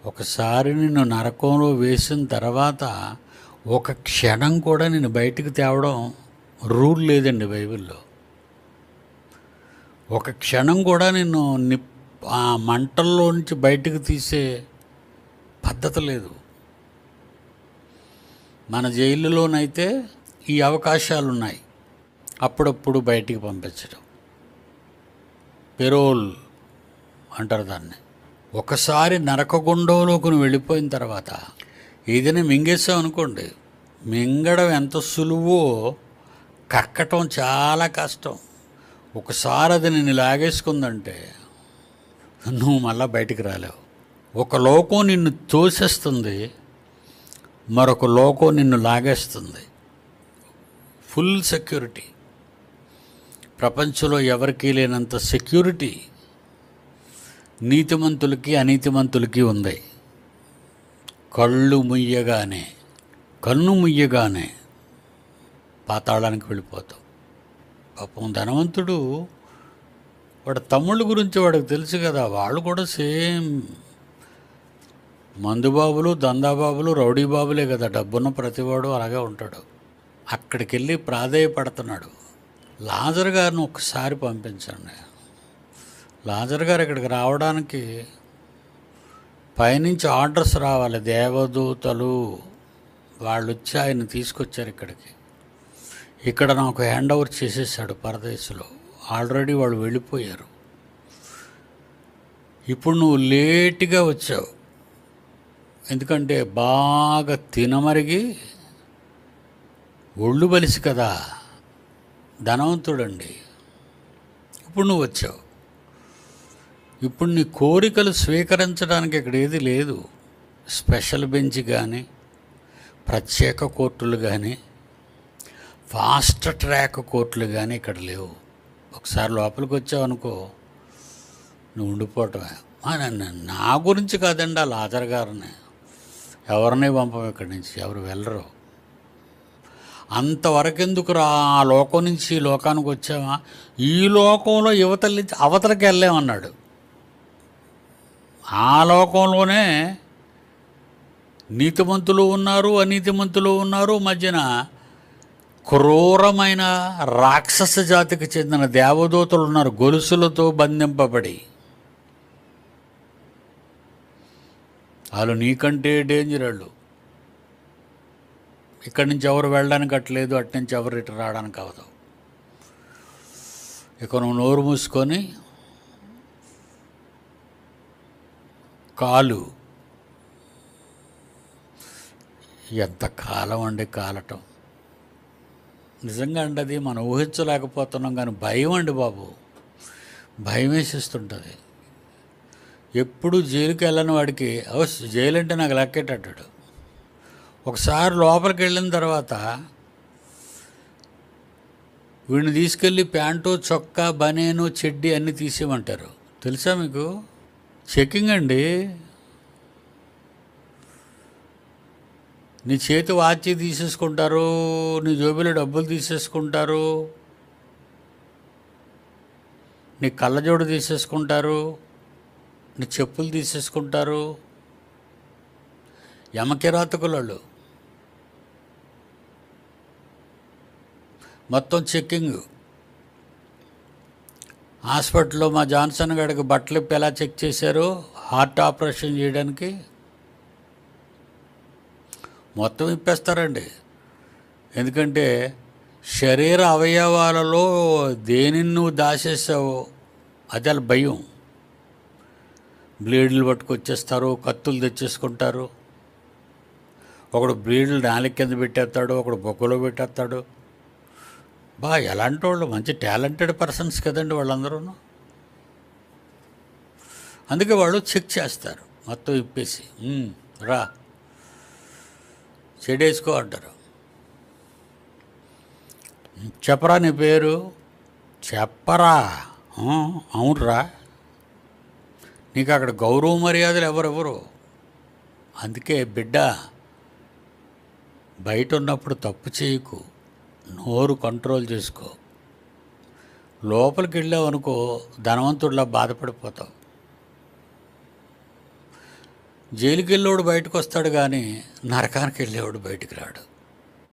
ఒకసారి నిన్ను నరకంలో వేసిన తర్వాత ఒక క్షణం కూడా నిన్ను బయటికి తేవడం రూల్ లేదండి బైబిల్లో. ఒక క్షణం కూడా నిన్ను ఆ మంటల్లో నుంచి బయటికి తీసే పద్ధతి లేదు. మన జైలులోనైతే ఈ అవకాశాలు ఉన్నాయి. అప్పుడప్పుడు బయటికి పంపించడం, పెరోల్ అంటారు దాన్ని. ఒకసారి నరకగుండంలోకి నువ్వు వెళ్ళిపోయిన తర్వాత ఏదైనా మింగేసావు అనుకోండి, మింగడం ఎంత సులువో కక్కటం చాలా కష్టం. ఒకసారి అది నిన్ను లాగేసుకుందంటే నువ్వు మళ్ళీ బయటికి రాలేవు. ఒక లోకం నిన్ను తోసేస్తుంది, మరొక లోకం నిన్ను లాగేస్తుంది. Full security. ప్రపంచంలో ఎవరికీ లేనంత సెక్యూరిటీ నీతిమంతులకి అనీతిమంతులకి ఉంది. కన్ను ముయ్యగానే పాతాళానికి వెళ్ళిపోతాం. పాపం ధనవంతుడు వాడు తమ్ముళ్ళ గురించి వాడికి తెలుసు కదా, వాళ్ళు కూడా సేమ్ మందుబాబులు, దందాబాబులు, రౌడీ బాబులే కదా. డబ్బున్న ప్రతివాడు అలాగే ఉంటాడు. అక్కడికి వెళ్ళి ప్రాధేయపడుతున్నాడు, లాజర్ గారిని ఒక్కసారి పంపించండి. లాజర్ గారు ఇక్కడికి రావడానికి పైనుంచి ఆర్డర్స్ రావాలి. దేవదూతలు వాళ్ళు వచ్చి ఆయన తీసుకొచ్చారు ఇక్కడికి. ఇక్కడ నాకు హ్యాండ్ ఓవర్ చేసేసాడు పరదేశంలో. ఆల్రెడీ వాళ్ళు వెళ్ళిపోయారు. ఇప్పుడు నువ్వు లేటుగా వచ్చావు, ఎందుకంటే బాగా తినమరిగి ఒళ్ళు బలిసి కదా, ధనవంతుడండి. ఇప్పుడు నువ్వు వచ్చావు. ఇప్పుడు నీ కోరికలు స్వీకరించడానికి ఇక్కడ ఏది లేదు. స్పెషల్ బెంచ్ కానీ, ప్రత్యేక కోర్టులు కానీ, ఫాస్ట్ ట్రాక్ కోర్టులు కానీ ఇక్కడ లేవు. ఒకసారి లోపలికి వచ్చావు అనుకో, నువ్వు ఉండిపోవటమే. నా గురించి కాదండి, ఆ లాజర్ గారిని ఎవరిని పంపం ఇక్కడి నుంచి, ఎవరు వెళ్ళరు. అంతవరకు ఎందుకు రా, ఆ లోకం నుంచి ఈ లోకానికి వచ్చావా? ఈ లోకంలో యువతల నుంచి అవతలకి వెళ్ళామన్నాడు. ఆ లోకంలోనే నీతిమంతులు ఉన్నారు, అనీతిమంతులు ఉన్నారు. మధ్యన క్రూరమైన రాక్షస జాతికి చెందిన దేవదూతలు ఉన్నారు, గొలుసులతో బంధింపబడి. వాళ్ళు నీకంటే డేంజర్. వాళ్ళు ఇక్కడి నుంచి ఎవరు వెళ్ళడానికి అట్లేదు, అటు నుంచి ఎవరు ఇటు రావడానికి అవదు. ఇక నువ్వు నోరు మూసుకొని కాలు. ఎంత కాలం అండి కాలటం. నిజంగా అండి అది మనం ఊహించలేకపోతున్నాం. కానీ భయం అండి బాబు, భయం వేసిస్తుంటుంది. ఎప్పుడు జైలుకి వెళ్ళని వాడికి జైలు అంటే నాకు లెక్కేటట్టాడు. ఒకసారి లోపలికి వెళ్ళిన తర్వాత వీడిని తీసుకెళ్ళి ప్యాంటు, చొక్కా, బనేను, చెడ్డీ అన్నీ తీసేయమంటారు. తెలుసా మీకు? చెకింగ్ అండి. నీ చేతి వాచి తీసేసుకుంటారు, నీ జోబీలో డబ్బులు తీసేసుకుంటారు, నీ కళ్ళజోడు తీసేసుకుంటారు, నీ చెప్పులు తీసేసుకుంటారు. యమకిరాతకులు మొత్తం చెక్కింగ్. హాస్పిటల్లో మా జాన్సన్ గారికి బట్టలు ఇప్పి ఎలా చెక్ చేశారు, హార్ట్ ఆపరేషన్ చేయడానికి మొత్తం ఇప్పేస్తారండి. ఎందుకంటే శరీర అవయవాలలో దేనిని నువ్వు దాచేసావో అది అలా భయం. బ్లేడ్లు పట్టుకొచ్చేస్తారు, కత్తులు తెచ్చేసుకుంటారు. ఒకడు బ్లేడ్లు నాలుగు కింద పెట్టేస్తాడు, ఒకడు బొక్కలో పెట్టేస్తాడు. ఎలాంటి వాళ్ళు మంచి టాలెంటెడ్ పర్సన్స్ కదండి వాళ్ళందరూ. అందుకే వాళ్ళు చెక్ చేస్తారు మొత్తం ఇప్పేసి, రా చెడేసుకో అంటారు. చెప్పరా నీ పేరు, చెప్పరా, అవునరా. నీకు అక్కడ గౌరవ మర్యాదలు ఎవరెవరు. అందుకే బిడ్డ, బయట ఉన్నప్పుడు తప్పు చేయకు, నోరు కంట్రోల్ చేసుకో. లోపలికి వెళ్ళావు అనుకో, ధనవంతుడిలా బాధపడిపోతావు. జైలుకి వెళ్ళేవాడు బయటకు వస్తాడు కానీ నరకానికి వెళ్ళేవాడు బయటికి రాడు.